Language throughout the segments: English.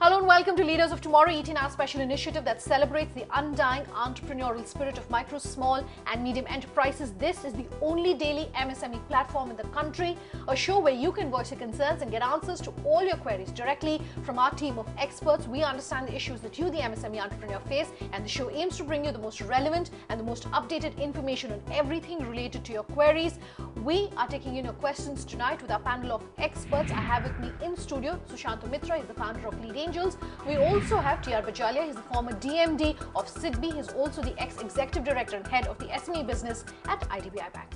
Hello and welcome to Leaders of Tomorrow, ET Now special initiative that celebrates the undying entrepreneurial spirit of micro, small and medium enterprises. This is the only daily MSME platform in the country, a show where you can voice your concerns and get answers to all your queries directly from our team of experts. We understand the issues that you, the MSME entrepreneur, face, and the show aims to bring you the most relevant and the most updated information on everything related to your queries. We are taking in your questions tonight with our panel of experts. I have with me in studio Sushant Mitra, he's the founder of Lead Angels. We also have T.R. Bajalia, he's the former DMD of SIDBI. He's also the ex-executive director and head of the SME business at IDBI Bank.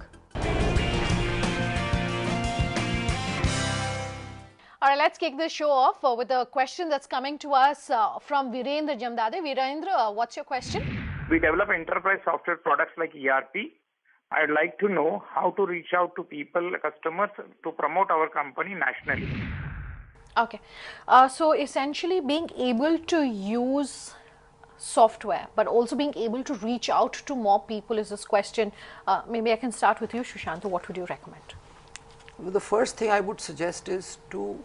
All right, let's kick this show off with a question that's coming to us from Virendra Jamdade. Virendra, what's your question? We develop enterprise software products like ERP. I'd like to know how to reach out to people, customers, to promote our company nationally. Okay, so essentially being able to use software but also being able to reach out to more people is this question. Maybe I can start with you, Sushant. What would you recommend? Well, the first thing I would suggest is to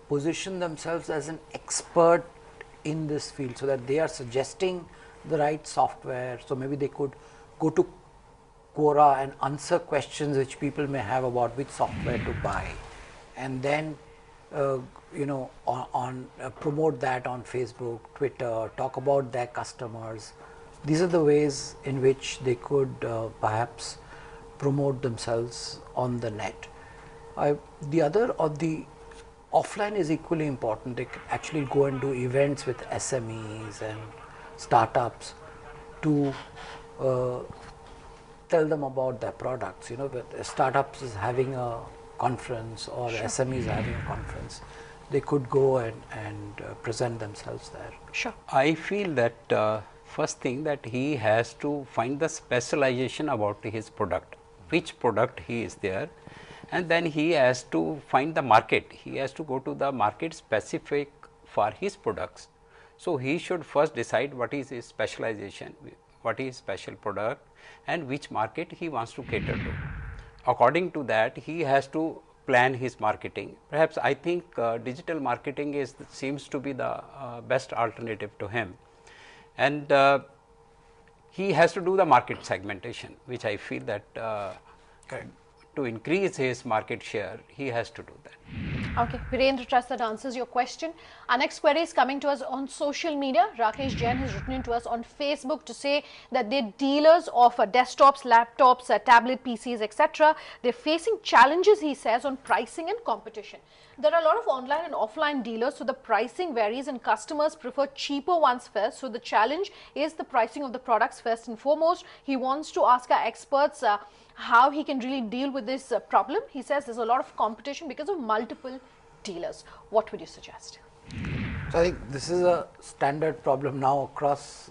position themselves as an expert in this field so that they are suggesting the right software. So maybe they could go to Quora and answer questions which people may have about which software to buy, and then promote that on Facebook, Twitter, talk about their customers. These are the ways in which they could perhaps promote themselves on the net. The other, or the offline, is equally important. They can actually go and do events with SMEs and startups to tell them about their products. You know, startups is having a conference or sure. SMEs having a conference, they could go and present themselves there. Sure. I feel that first thing that he has to find the specialization about his product, which product he is there, and then he has to find the market. He has to go to the market specific for his products. So he should first decide what is his specialization, what is special product, and which market he wants to cater to. According to that, he has to plan his marketing. Perhaps I think digital marketing seems to be the best alternative to him, and he has to do the market segmentation, which I feel that to increase his market share, he has to do that. Okay, Virendra, trust that answers your question. Our next query is coming to us on social media. Rakesh Jain has written into us on Facebook to say that they're dealers of desktops, laptops, tablet PCs, etc. They're facing challenges, he says, on pricing and competition. There are a lot of online and offline dealers, so the pricing varies and customers prefer cheaper ones first. So the challenge is the pricing of the products first and foremost. He wants to ask our experts how he can really deal with this problem. He says there's a lot of competition because of multiple dealers. What would you suggest? So I think this is a standard problem now across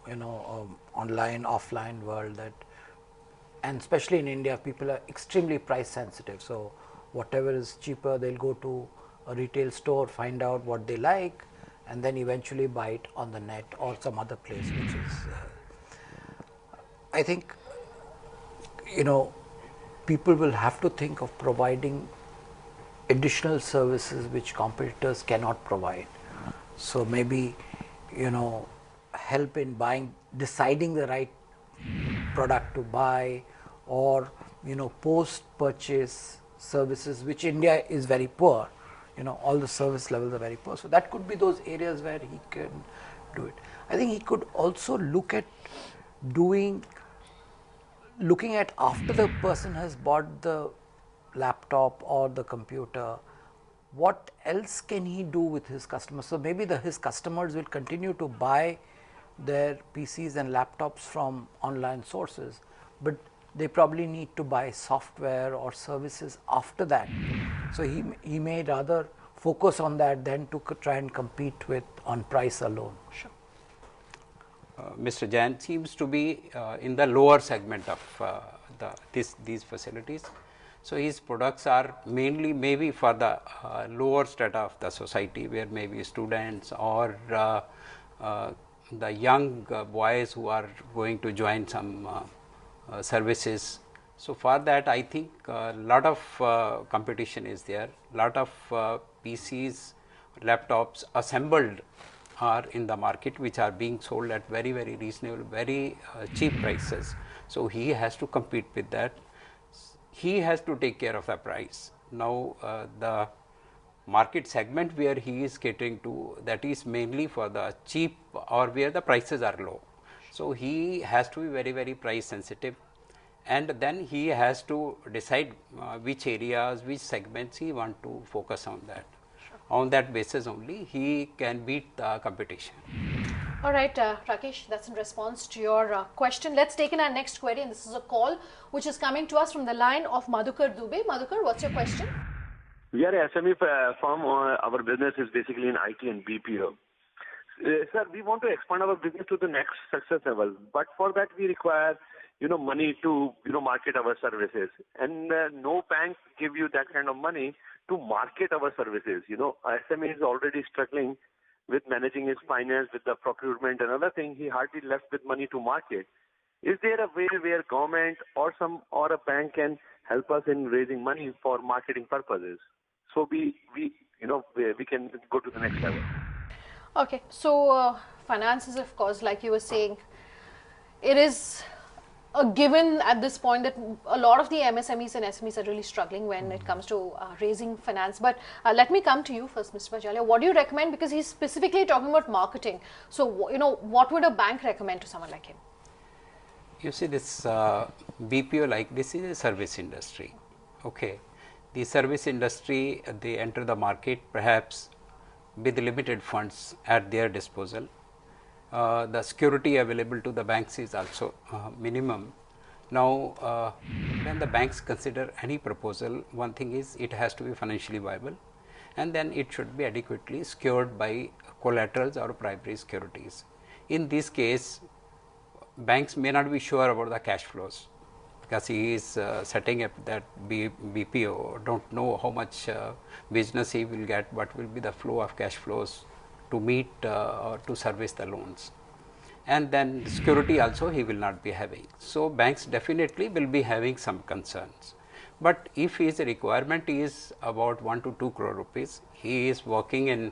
online, offline world, that, and especially in India, people are extremely price sensitive. So whatever is cheaper, they'll go to a retail store, find out what they like, and then eventually buy it on the net or some other place, which is I think people will have to think of providing additional services which competitors cannot provide. So maybe, help in deciding the right product to buy, or, post-purchase services, which India is very poor. All the service levels are very poor. So that could be those areas where he can do it. I think he could also look at looking at after the person has bought the laptop or the computer, what else can he do with his customers? So maybe his customers will continue to buy their PCs and laptops from online sources, but they probably need to buy software or services after that. So he may rather focus on that than to try and compete on price alone. Sure. Mr. Jain seems to be in the lower segment of these facilities. So his products are mainly maybe for the lower strata of the society, where maybe students or the young boys who are going to join some services. So for that, I think a lot of competition is there. Lot of PCs laptops assembled are in the market, which are being sold at very, very reasonable, very cheap prices. So he has to compete with that. He has to take care of the price. Now, the market segment where he is catering to, that is mainly for the cheap or where the prices are low. So he has to be very, very price sensitive, and then he has to decide which areas, which segments he want to focus on that. On that basis only he can beat the competition. All right, Rakesh, that's in response to your question. Let's take in our next query, and this is a call which is coming to us from the line of Madhukar Dubey. Madhukar, what's your question? We are a SME firm. Our business is basically in IT and BPO. Sir, we want to expand our business to the next success level, but for that we require, money to, market our services. And no bank give you that kind of money to market our services. SME is already struggling with managing his finance, with the procurement and other thing. He hardly left with money to market. Is there a way where government or a bank can help us in raising money for marketing purposes, so we can go to the next level? Okay, so finances, of course, like you were saying, it is a given at this point that a lot of the MSMEs and SMEs are really struggling when it comes to raising finance. But let me come to you first, Mr. Bajalia. What do you recommend? Because he's specifically talking about marketing. So, what would a bank recommend to someone like him? You see, this BPO, like this is a service industry. Okay, the service industry, they enter the market perhaps with limited funds at their disposal. The security available to the banks is also minimum. Now, when the banks consider any proposal, one thing is it has to be financially viable, and then it should be adequately secured by collaterals or primary securities. In this case, banks may not be sure about the cash flows, because he is setting up that BPO, don't know how much business he will get, what will be the flow of cash flows to meet or to service the loans, and then security also he will not be having. So, banks definitely will be having some concerns, but if his requirement is about 1 to 2 crore rupees, he is working in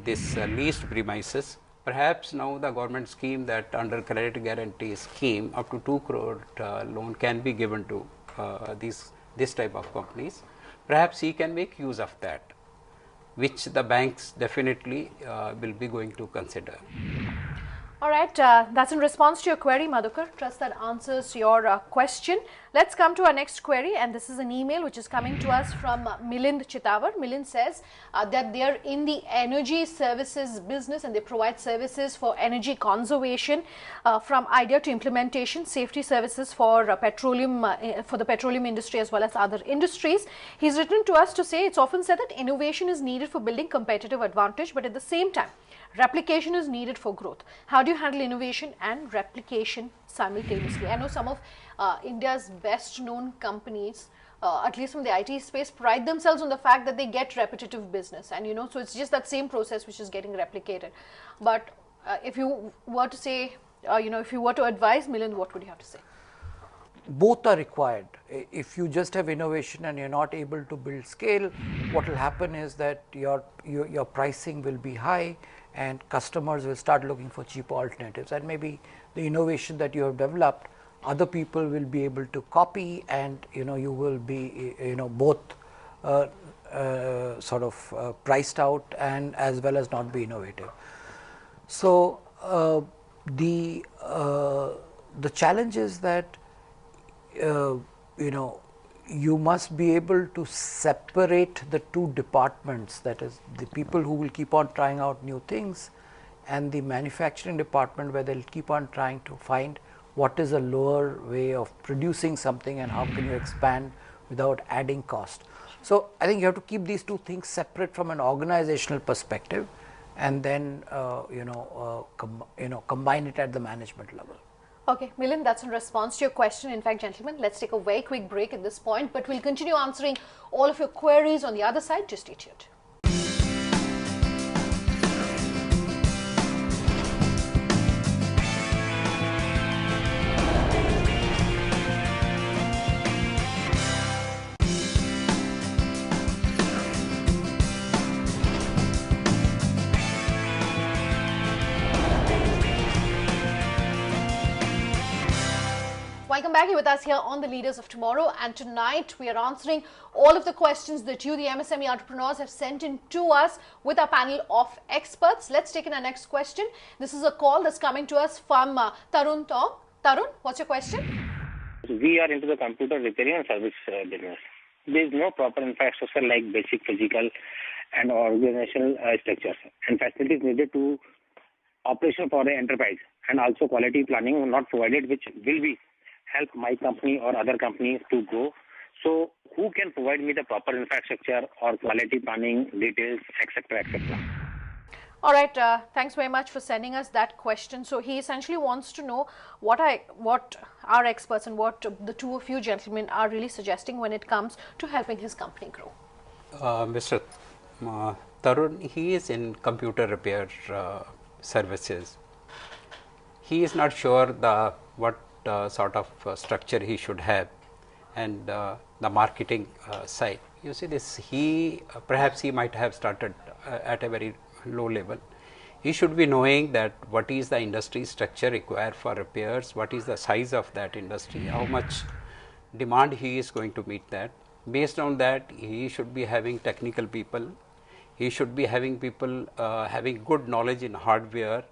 this leased premises. Perhaps now the government scheme that under credit guarantee scheme up to 2 crore loan can be given to this type of companies. Perhaps he can make use of that, which the banks definitely will be going to consider. All right, that's in response to your query, Madhukar. Trust that answers your question. Let's come to our next query, and this is an email which is coming to us from Milind Chitawar. Milind says that they are in the energy services business and they provide services for energy conservation, from idea to implementation, safety services for petroleum, for the petroleum industry as well as other industries. He's written to us to say it's often said that innovation is needed for building competitive advantage, but at the same time, replication is needed for growth. How do you handle innovation and replication simultaneously? I know some of India's best known companies, at least from the IT space, pride themselves on the fact that they get repetitive business, and so it's just that same process which is getting replicated. But if you were to say, if you were to advise Milind, what would you have to say? Both are required. If you just have innovation and you're not able to build scale, what will happen is that your pricing will be high and customers will start looking for cheaper alternatives, and maybe the innovation that you have developed, other people will be able to copy, and you will be both sort of priced out and as well as not be innovative. So the challenge is that you must be able to separate the two departments, that is the people who will keep on trying out new things and the manufacturing department where they will keep on trying to find what is a lower way of producing something and how can you expand without adding cost. So, I think you have to keep these two things separate from an organizational perspective, and then combine it at the management level. Okay, Milind, that's in response to your question. In fact, gentlemen, let's take a very quick break at this point, but we'll continue answering all of your queries on the other side. Just stay tuned. Welcome back. You're with us here on the Leaders of Tomorrow, and tonight we are answering all of the questions that you, the MSME entrepreneurs, have sent in to us with our panel of experts. Let's take in our next question. This is a call that's coming to us from Tarun Tong. Tarun, what's your question? We are into the computer repairing and service business. There is no proper infrastructure like basic physical and organizational structures and facilities needed to operation for the enterprise, and also quality planning not provided, which will be help my company or other companies to grow. So who can provide me the proper infrastructure or quality planning details, etc., etc.? All right, thanks very much for sending us that question. So he essentially wants to know what our experts and what the two of you gentlemen are really suggesting when it comes to helping his company grow. Mr. Tarun, he is in computer repair services. He is not sure what sort of structure he should have, and the marketing side. You see this, perhaps he might have started at a very low level. He should be knowing that what is the industry structure required for repairs, what is the size of that industry, how much demand he is going to meet that. Based on that, he should be having technical people, he should be having people having good knowledge in hardware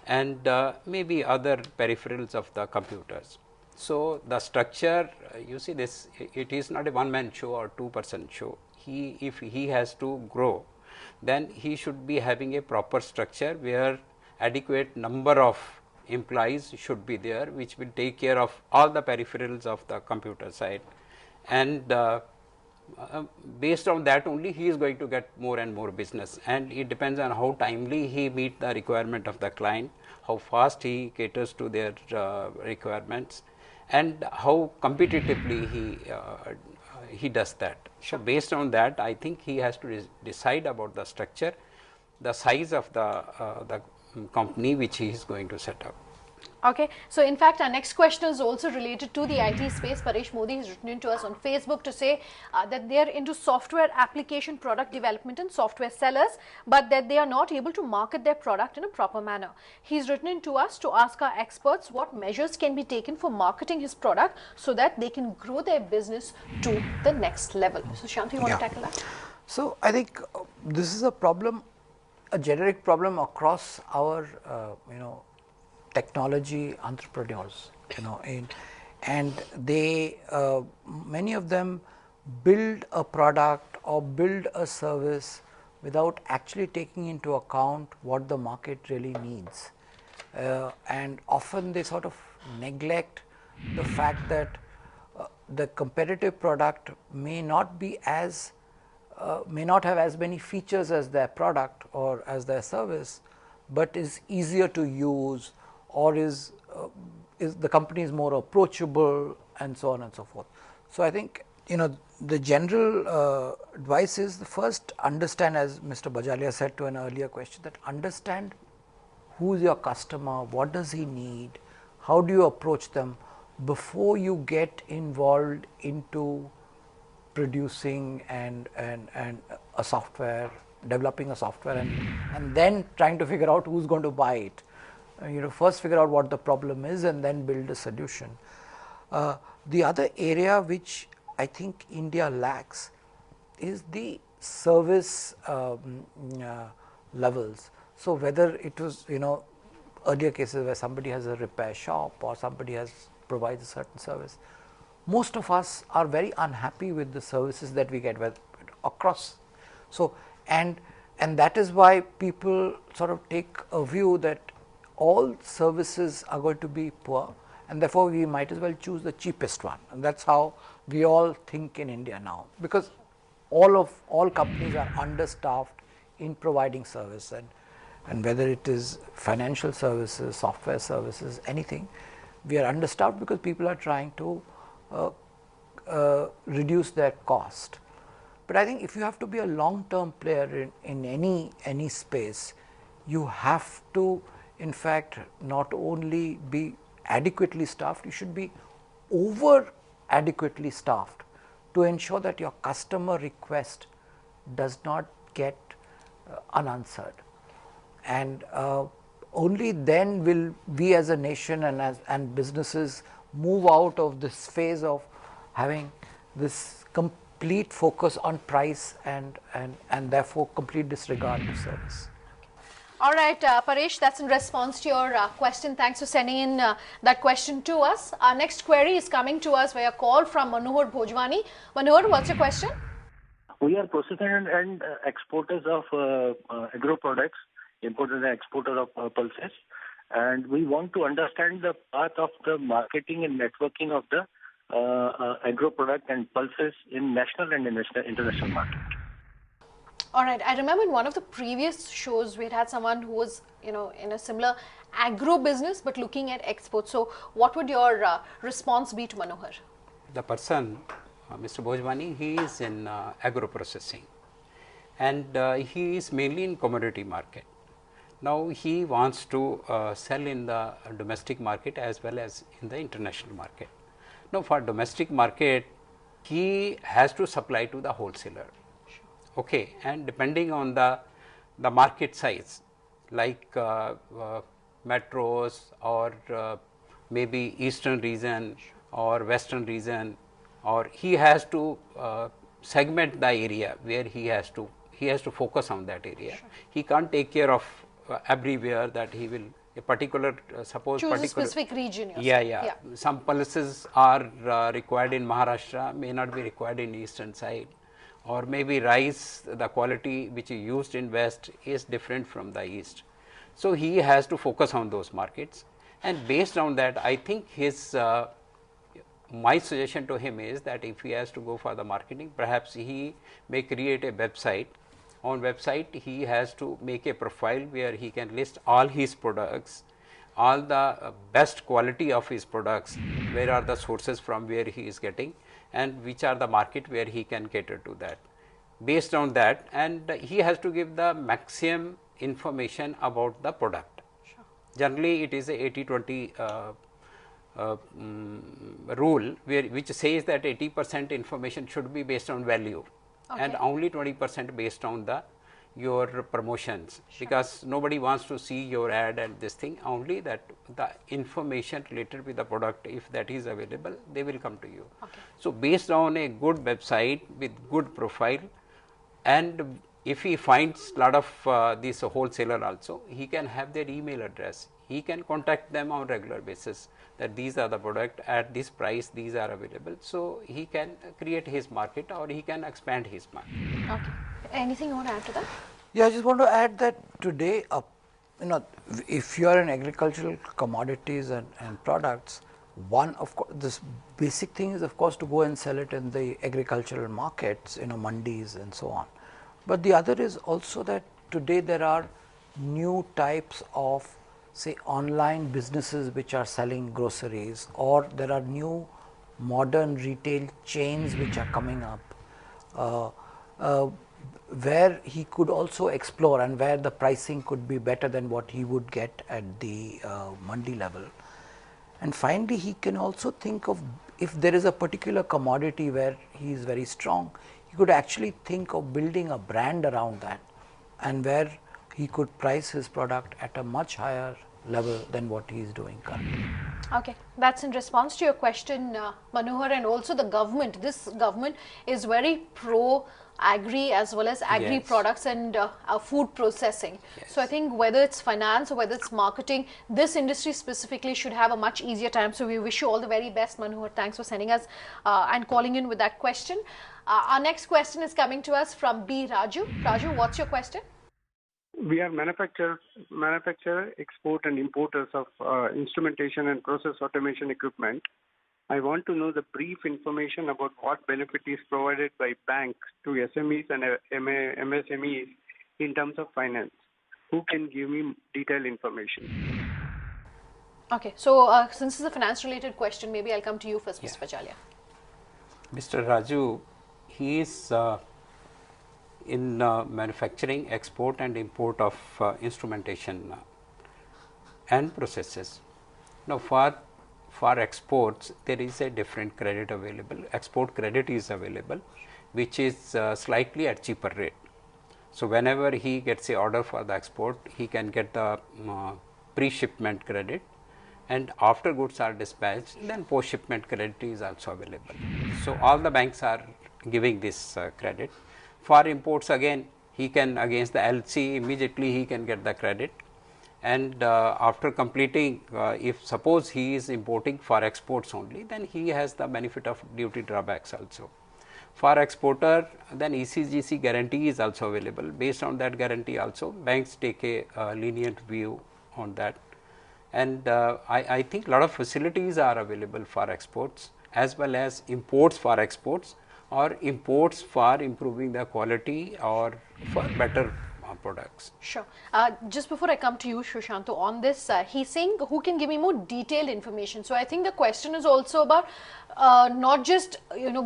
and maybe other peripherals of the computers. So the structure, you see this, it is not a one-man show or two-person show. If he has to grow, then he should be having a proper structure where adequate number of employees should be there, which will take care of all the peripherals of the computer side, and based on that only he is going to get more and more business, and it depends on how timely he meet the requirement of the client, how fast he caters to their requirements, and how competitively he does that. So based on that, I think he has to decide about the structure, the size of the company which he is going to set up. Okay, so in fact our next question is also related to the IT space. Paresh Modi has written in to us on Facebook to say that they are into software application product development and software sellers, but that they are not able to market their product in a proper manner. He's written in to us to ask our experts what measures can be taken for marketing his product so that they can grow their business to the next level. So Shanti, you want to tackle that? So I think this is a problem, a generic problem across our technology entrepreneurs, and they many of them build a product or build a service without actually taking into account what the market really needs, and often they sort of neglect the fact that the competitive product may not be as may not have as many features as their product or as their service, but is easier to use, or is the company is more approachable, and so on and so forth. So I think the general advice is, the first understand, as Mr. Bajalia said to an earlier question, that understand who is your customer, what does he need, how do you approach them before you get involved into producing and a software, developing a software, and then trying to figure out who's going to buy it. First figure out what the problem is and then build a solution. The other area which I think India lacks is the service levels. So whether it was earlier cases where somebody has a repair shop or somebody provides a certain service, most of us are very unhappy with the services that we get across. So and that is why people sort of take a view that all services are going to be poor, and therefore we might as well choose the cheapest one, and that's how we all think in India now, because all companies are understaffed in providing service, and whether it is financial services, software services, anything, we are understaffed because people are trying to reduce their cost. But I think if you have to be a long-term player in any space, you have to in fact not only be adequately staffed, you should be over adequately staffed to ensure that your customer request does not get unanswered, and only then will we as a nation and businesses move out of this phase of having this complete focus on price and therefore complete disregard to service. All right, Paresh, that's in response to your question. Thanks for sending in that question to us. Our next query is coming to us via call from Manohar Bhojwani. Manohar, what's your question? We are processors and exporters of agro products, importers and exporters of pulses, and we want to understand the path of the marketing and networking of the agro product and pulses in national and international market. All right. I remember in one of the previous shows, we had someone who was, in a similar agro business, but looking at exports. So what would your response be to Manohar? The person, Mr. Bhojwani, he is in agro processing, and he is mainly in commodity market. Now he wants to sell in the domestic market as well as in the international market. Now for domestic market, he has to supply to the wholesaler. Okay, and depending on the market size, like metros or maybe eastern region or western region, or he has to segment the area where he has to focus on that area. Sure. He can't take care of everywhere that he will a particular suppose choose particular a specific region. Yeah. Some pulses are required in Maharashtra, may not be required in eastern side, or maybe rice, the quality which is used in west is different from the east. So he has to focus on those markets, and based on that, I think his my suggestion to him is that if he has to go for the marketing, perhaps he may create a website. On website, he has to make a profile where he can list all his products, all the best quality of his products, where are the sources from where he is getting, and which are the market where he can cater to that. Based on that, and he has to give the maximum information about the product. Sure. Generally, it is a 80-20 rule, which says that 80% information should be based on value. Okay. And only 20% based on your promotions. Sure. Because nobody wants to see your ad and this thing, only that the information related with the product, if that is available, they will come to you. Okay. So based on a good website with good profile, and if he finds lot of this wholesaler also, he can have their email address. He can contact them on regular basis that these are the product at this price, these are available. So he can create his market, or he can expand his market. Okay. Anything you want to add to that? Yeah, I just want to add that today, if you are in agricultural commodities and products, one of course, this basic thing is of course to go and sell it in the agricultural markets, mandis and so on. But the other is also that today there are new types of, say, online businesses which are selling groceries, or there are new modern retail chains which are coming up, where he could also explore and where the pricing could be better than what he would get at the mandi level. And finally, he can also think of, if there is a particular commodity where he is very strong, he could actually think of building a brand around that, and where he could price his product at a much higher level than what he is doing currently. Okay, that's in response to your question, Manohar, and also the government. This government is very pro agri as well as agri yes. products and food processing. Yes. So I think whether it's finance or whether it's marketing, this industry specifically should have a much easier time. So we wish you all the very best, Manohar. Thanks for sending us and calling in with that question. Our next question is coming to us from B. Raju. Raju, what's your question? We are manufacturer, export and importers of instrumentation and process automation equipment. I want to know the brief information about what benefit is provided by banks to SMEs and MSMEs in terms of finance. Who can give me detailed information? Okay, so since this is a finance related question, maybe I'll come to you first, Mr. Pachalia. Mr. Raju, he is in manufacturing, export and import of instrumentation and processes. Now for exports, there is a different credit available. Export credit is available, which is slightly at cheaper rate. So whenever he gets a order for the export, he can get the pre-shipment credit, and after goods are dispatched, then post shipment credit is also available. So all the banks are giving this credit. For imports, again he can, against the LC, immediately he can get the credit, and after completing, if suppose he is importing for exports only, then he has the benefit of duty drawbacks also. For exporter, then ECGC guarantee is also available. Based on that guarantee also, banks take a lenient view on that, and I think a lot of facilities are available for exports as well as imports for exports, or imports for improving the quality or for better products. Sure. Just before I come to you, Sushanta, on this, he's saying who can give me more detailed information. So I think the question is also about not just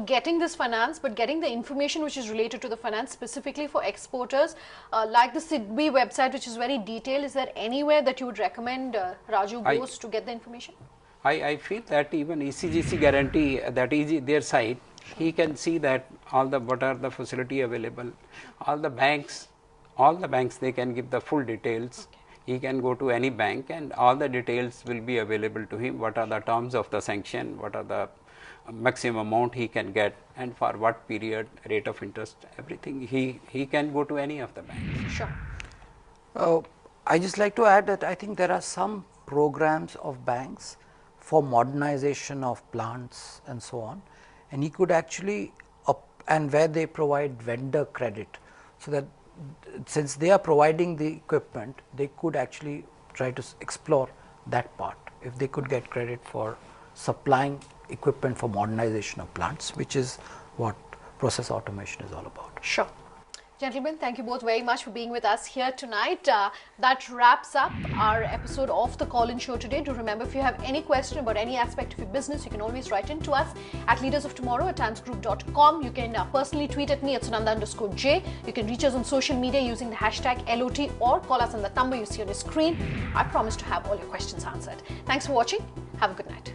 getting this finance, but getting the information which is related to the finance specifically for exporters, like the SIDBI website, which is very detailed. Is there anywhere that you would recommend Raju goes to get the information? I feel that even ECGC guarantee, that is their site, he can see that all the what are the facility available, all the banks they can give the full details. Okay. He can go to any bank and all the details will be available to him. What are the terms of the sanction, what are the maximum amount he can get, and for what period, rate of interest, everything. He can go to any of the banks. Sure. I just like to add that I think there are some programs of banks for modernization of plants and so on, and he could actually and where they provide vendor credit, so that since they are providing the equipment, they could actually try to explore that part, if they could get credit for supplying equipment for modernization of plants, which is what process automation is all about. Sure. Gentlemen, thank you both very much for being with us here tonight. That wraps up our episode of the Call-In Show today. Do remember, if you have any question about any aspect of your business, you can always write in to us at leadersoftomorrow@times-group.com. You can personally tweet at me at Sunanda_J. You can reach us on social media using the hashtag LOT, or call us on the number you see on your screen. I promise to have all your questions answered. Thanks for watching. Have a good night.